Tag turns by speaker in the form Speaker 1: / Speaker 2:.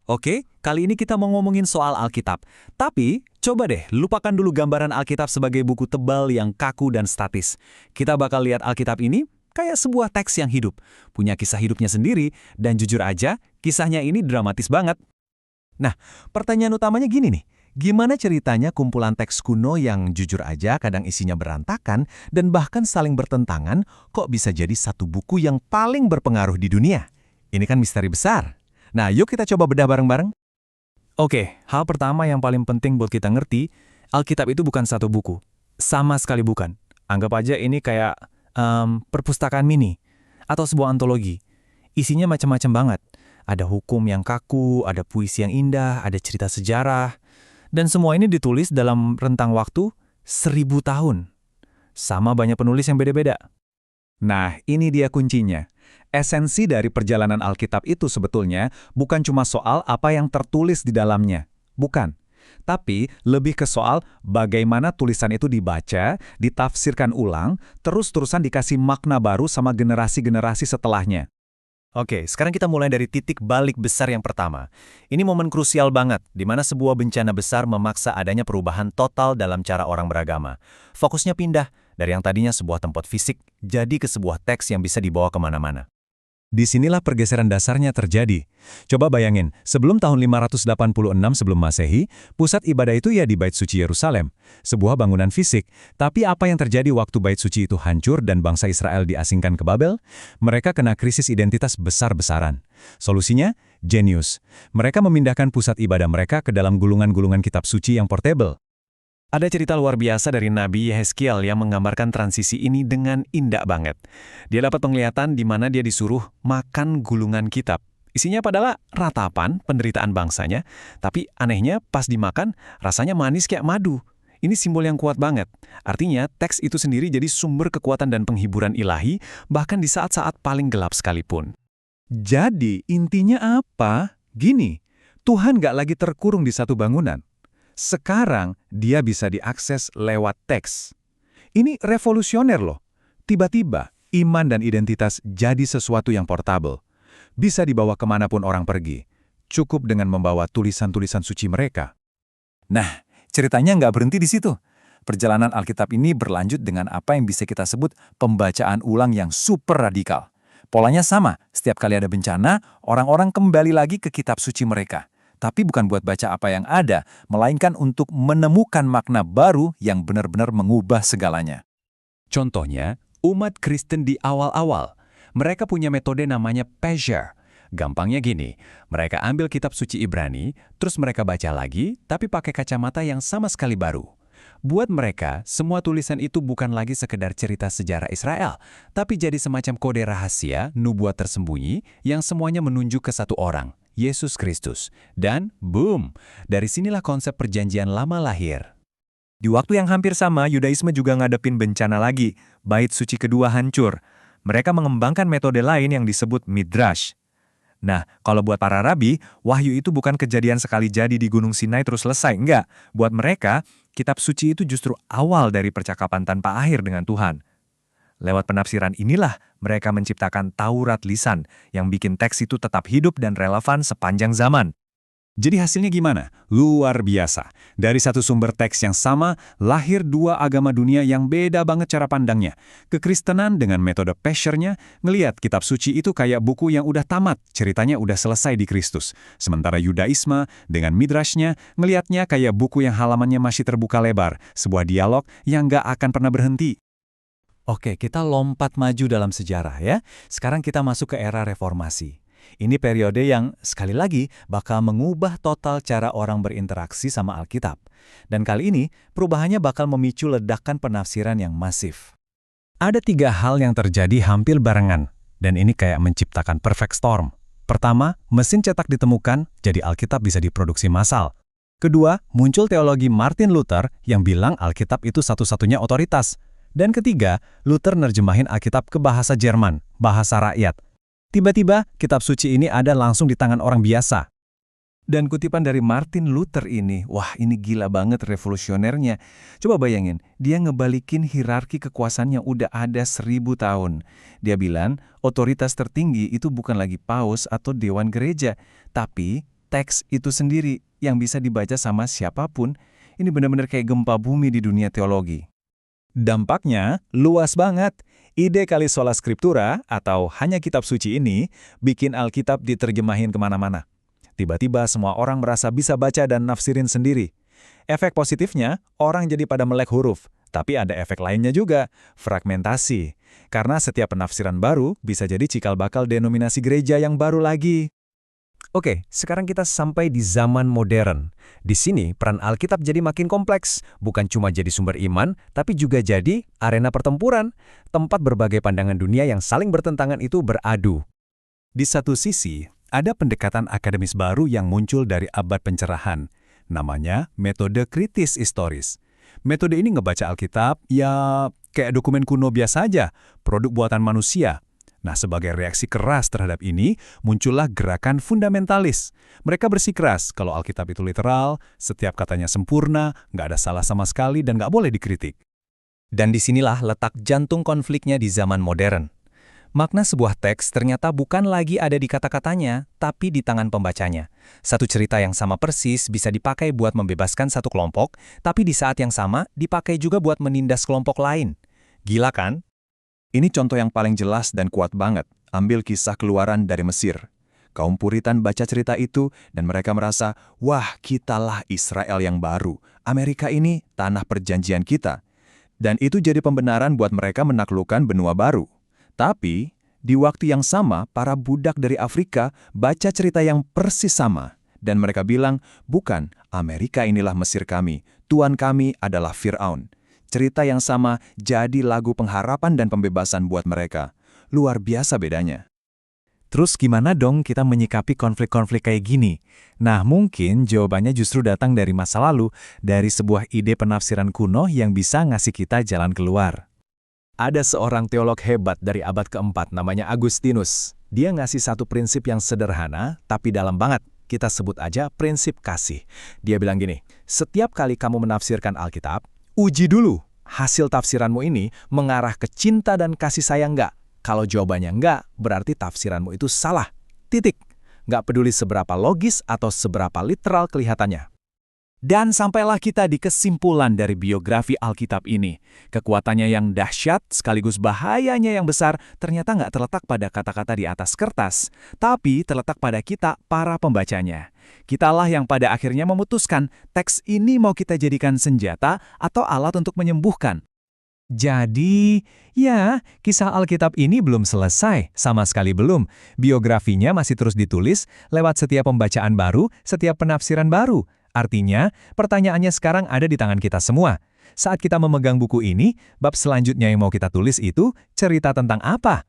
Speaker 1: Oke, kali ini kita mau ngomongin soal Alkitab. Tapi, coba deh lupakan dulu gambaran Alkitab sebagai buku tebal yang kaku dan statis. Kita bakal lihat Alkitab ini kayak sebuah teks yang hidup, punya kisah hidupnya sendiri, dan jujur aja, kisahnya ini dramatis banget. Nah, pertanyaan utamanya gini nih. Gimana ceritanya kumpulan teks kuno yang jujur aja kadang isinya berantakan dan bahkan saling bertentangan kok bisa jadi satu buku yang paling berpengaruh di dunia? Ini kan misteri besar. Nah, yuk kita coba bedah bareng-bareng. Oke, hal pertama yang paling penting buat kita ngerti, Alkitab itu bukan satu buku. Sama sekali bukan. Anggap aja ini kayak perpustakaan mini atau sebuah antologi. Isinya macam-macam banget. Ada hukum yang kaku, ada puisi yang indah, ada cerita sejarah. Dan semua ini ditulis dalam rentang waktu 1000 tahun. Sama banyak penulis yang beda-beda. Nah, ini dia kuncinya. Esensi dari perjalanan Alkitab itu sebetulnya bukan cuma soal apa yang tertulis di dalamnya. Bukan. Tapi lebih ke soal bagaimana tulisan itu dibaca, ditafsirkan ulang, terus-terusan dikasih makna baru sama generasi-generasi setelahnya. Oke, sekarang kita mulai dari titik balik besar yang pertama. Ini momen krusial banget, di mana sebuah bencana besar memaksa adanya perubahan total dalam cara orang beragama. Fokusnya pindah dari yang tadinya sebuah tempat fisik, jadi ke sebuah teks yang bisa dibawa kemana-mana. Disinilah pergeseran dasarnya terjadi. Coba bayangin, sebelum tahun 586 sebelum Masehi, pusat ibadah itu ya di Bait Suci Yerusalem, sebuah bangunan fisik. Tapi apa yang terjadi waktu Bait Suci itu hancur dan bangsa Israel diasingkan ke Babel? Mereka kena krisis identitas besar-besaran. Solusinya? Jenius. Mereka memindahkan pusat ibadah mereka ke dalam gulungan-gulungan kitab suci yang portable. Ada cerita luar biasa dari Nabi Yehezkiel yang menggambarkan transisi ini dengan indah banget. Dia dapat penglihatan di mana dia disuruh makan gulungan kitab. Isinya adalah ratapan penderitaan bangsanya, tapi anehnya pas dimakan rasanya manis kayak madu. Ini simbol yang kuat banget. Artinya teks itu sendiri jadi sumber kekuatan dan penghiburan ilahi bahkan di saat-saat paling gelap sekalipun. Jadi intinya apa? Gini, Tuhan gak lagi terkurung di satu bangunan. Sekarang, dia bisa diakses lewat teks. Ini revolusioner loh. Tiba-tiba, iman dan identitas jadi sesuatu yang portable. Bisa dibawa kemanapun orang pergi. Cukup dengan membawa tulisan-tulisan suci mereka. Nah, ceritanya nggak berhenti di situ. Perjalanan Alkitab ini berlanjut dengan apa yang bisa kita sebut pembacaan ulang yang super radikal. Polanya sama, setiap kali ada bencana, orang-orang kembali lagi ke kitab suci mereka. Tapi bukan buat baca apa yang ada, melainkan untuk menemukan makna baru yang benar-benar mengubah segalanya. Contohnya, umat Kristen di awal-awal, mereka punya metode namanya Pesher. Gampangnya gini, mereka ambil kitab suci Ibrani, terus mereka baca lagi, tapi pakai kacamata yang sama sekali baru. Buat mereka, semua tulisan itu bukan lagi sekedar cerita sejarah Israel, tapi jadi semacam kode rahasia, nubuat tersembunyi, yang semuanya menunjuk ke satu orang, Yesus Kristus. Dan, boom! Dari sinilah konsep perjanjian lama lahir. Di waktu yang hampir sama, Yudaisme juga ngadepin bencana lagi. Bait suci kedua hancur. Mereka mengembangkan metode lain yang disebut Midrash. Nah, kalau buat para rabi, wahyu itu bukan kejadian sekali jadi di Gunung Sinai terus selesai. Enggak. Buat mereka, kitab suci itu justru awal dari percakapan tanpa akhir dengan Tuhan. Lewat penafsiran inilah mereka menciptakan Taurat lisan yang bikin teks itu tetap hidup dan relevan sepanjang zaman. Jadi hasilnya gimana? Luar biasa. Dari satu sumber teks yang sama, lahir dua agama dunia yang beda banget cara pandangnya. Kekristenan dengan metode Peshernya, ngeliat kitab suci itu kayak buku yang udah tamat, ceritanya udah selesai di Kristus. Sementara Yudaisme dengan Midrashnya, ngeliatnya kayak buku yang halamannya masih terbuka lebar, sebuah dialog yang gak akan pernah berhenti. Oke, kita lompat maju dalam sejarah ya. Sekarang kita masuk ke era reformasi. Ini periode yang, sekali lagi, bakal mengubah total cara orang berinteraksi sama Alkitab. Dan kali ini, perubahannya bakal memicu ledakan penafsiran yang masif. Ada 3 hal yang terjadi hampir barengan, dan ini kayak menciptakan perfect storm. Pertama, mesin cetak ditemukan, jadi Alkitab bisa diproduksi massal. Kedua, muncul teologi Martin Luther yang bilang Alkitab itu satu-satunya otoritas. Dan ketiga, Luther nerjemahin Alkitab ke bahasa Jerman, bahasa rakyat. Tiba-tiba, kitab suci ini ada langsung di tangan orang biasa. Dan kutipan dari Martin Luther ini, wah ini gila banget revolusionernya. Coba bayangin, dia ngebalikin hierarki kekuasaan yang udah ada 1000 tahun. Dia bilang, otoritas tertinggi itu bukan lagi paus atau dewan gereja, tapi
Speaker 2: teks itu sendiri yang bisa dibaca sama siapapun. Ini benar-benar kayak gempa bumi di dunia teologi.
Speaker 1: Dampaknya luas banget. Ide kali sola scriptura atau hanya kitab suci ini bikin Alkitab diterjemahin kemana-mana. Tiba-tiba semua orang merasa bisa baca dan nafsirin sendiri. Efek positifnya, orang jadi pada melek huruf. Tapi ada efek lainnya juga, fragmentasi. Karena setiap penafsiran baru bisa jadi cikal bakal denominasi gereja yang baru lagi.
Speaker 3: Oke, sekarang kita sampai di zaman modern. Di sini, peran Alkitab jadi makin kompleks. Bukan cuma jadi sumber iman, tapi juga jadi arena pertempuran. Tempat berbagai pandangan dunia yang saling bertentangan itu beradu.
Speaker 1: Di satu sisi, ada pendekatan akademis baru yang muncul dari abad pencerahan. Namanya metode kritis historis. Metode ini ngebaca Alkitab, ya kayak dokumen kuno biasa aja, produk buatan manusia. Nah, sebagai reaksi keras terhadap ini, muncullah gerakan fundamentalis. Mereka bersikeras kalau Alkitab itu literal, setiap katanya sempurna, nggak ada salah sama sekali, dan nggak boleh dikritik.
Speaker 3: Dan disinilah letak jantung konfliknya di zaman modern. Makna sebuah teks ternyata bukan lagi ada di kata-katanya, tapi di tangan pembacanya. Satu cerita yang sama persis bisa dipakai buat membebaskan satu kelompok, tapi di saat yang sama dipakai juga buat menindas kelompok lain. Gila kan?
Speaker 2: Ini contoh yang paling jelas dan kuat banget. Ambil kisah Keluaran dari Mesir. Kaum Puritan baca cerita itu dan mereka merasa, wah, kitalah Israel yang baru. Amerika ini tanah perjanjian kita. Dan itu jadi pembenaran buat mereka menaklukkan benua baru. Tapi, di waktu yang sama, para budak dari Afrika baca cerita yang persis sama. Dan mereka bilang, bukan, Amerika inilah Mesir kami. Tuan kami adalah Fir'aun. Cerita yang sama jadi lagu pengharapan dan pembebasan buat mereka. Luar biasa bedanya.
Speaker 1: Terus gimana dong kita menyikapi konflik-konflik kayak gini? Nah, mungkin jawabannya justru datang dari masa lalu, dari sebuah ide penafsiran kuno yang bisa ngasih kita jalan keluar.
Speaker 3: Ada seorang teolog hebat dari abad keempat namanya Agustinus. Dia ngasih satu prinsip yang sederhana, tapi dalam banget. Kita sebut aja prinsip kasih. Dia bilang gini, setiap kali kamu menafsirkan Alkitab, uji dulu, hasil tafsiranmu ini mengarah ke cinta dan kasih sayang nggak? Kalau jawabannya nggak, berarti tafsiranmu itu salah. Titik. Nggak peduli seberapa logis atau seberapa literal kelihatannya.
Speaker 1: Dan sampailah kita di kesimpulan dari biografi Alkitab ini. Kekuatannya yang dahsyat sekaligus bahayanya yang besar ternyata nggak terletak pada kata-kata di atas kertas, tapi terletak pada kita, para pembacanya. Kitalah yang pada akhirnya memutuskan teks ini mau kita jadikan senjata atau alat untuk menyembuhkan. Jadi, ya, kisah Alkitab ini belum selesai, sama sekali belum. Biografinya masih terus ditulis lewat setiap pembacaan baru, setiap penafsiran baru. Artinya, pertanyaannya sekarang ada di tangan kita semua. Saat kita memegang buku ini, bab selanjutnya yang mau kita tulis itu cerita tentang apa?